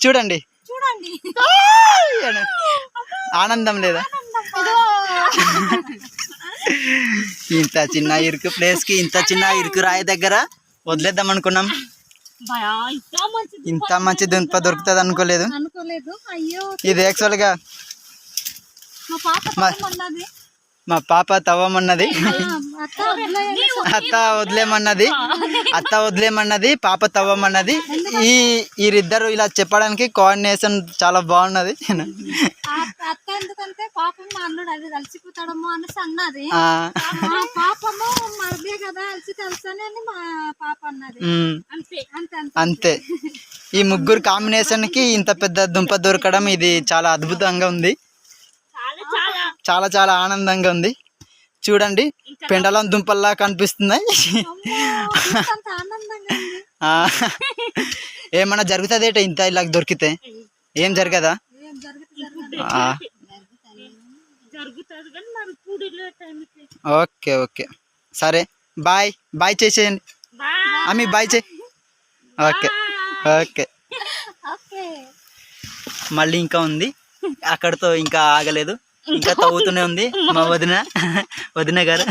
చూడండి చూడండి ఆనందం లేదా? ఇంత చిన్న ఇరుకు ప్లేస్ కి ఇంత చిన్న ఇరుకు రాయి దగ్గర వదిలేద్దాం అనుకున్నాం. ఇంత మంచి దుంప దొరుకుతుంది అనుకోలేదు. ఇది యాక్చువల్ గా మా పాప తవ్వమన్నది, అత్త వదిలేమన్నది, పాప తవ్వమన్నది. వీరిద్దరు ఇలా చెప్పడానికి కోఆర్డినేషన్ చాలా బాగున్నది. అత్త ఎందుకంటే పాపం మా అల్లుడు అది కలిసిపోతాడమ్మో అనేసి అన్నది. పాపము మరిదే కదా కలిసి మా పాప అన్నది. అంతే. ఈ ముగ్గురు కాంబినేషన్ కి ఇంత పెద్ద దుంప దొరకడం ఇది చాలా అద్భుతంగా ఉంది. చాలా చాలా ఆనందంగా ఉంది. చూడండి పెండలం దుంపల్లా కనిపిస్తున్నాయి. ఏమన్నా జరుగుతుంది ఏట ఇంత ఇలా దొరికితే? ఏం జరగదా? ఓకే ఓకే సరే బాయ్. బాయ్ చేసేయండి అమ్మి, బాయ్ చేయి. Okay okay. మళ్ళీ ఇంకా ఉంది, అక్కడితో ఇంకా ఆగలేదు, ఇంకా తవ్వుతూనే ఉంది మా వదిన గారు.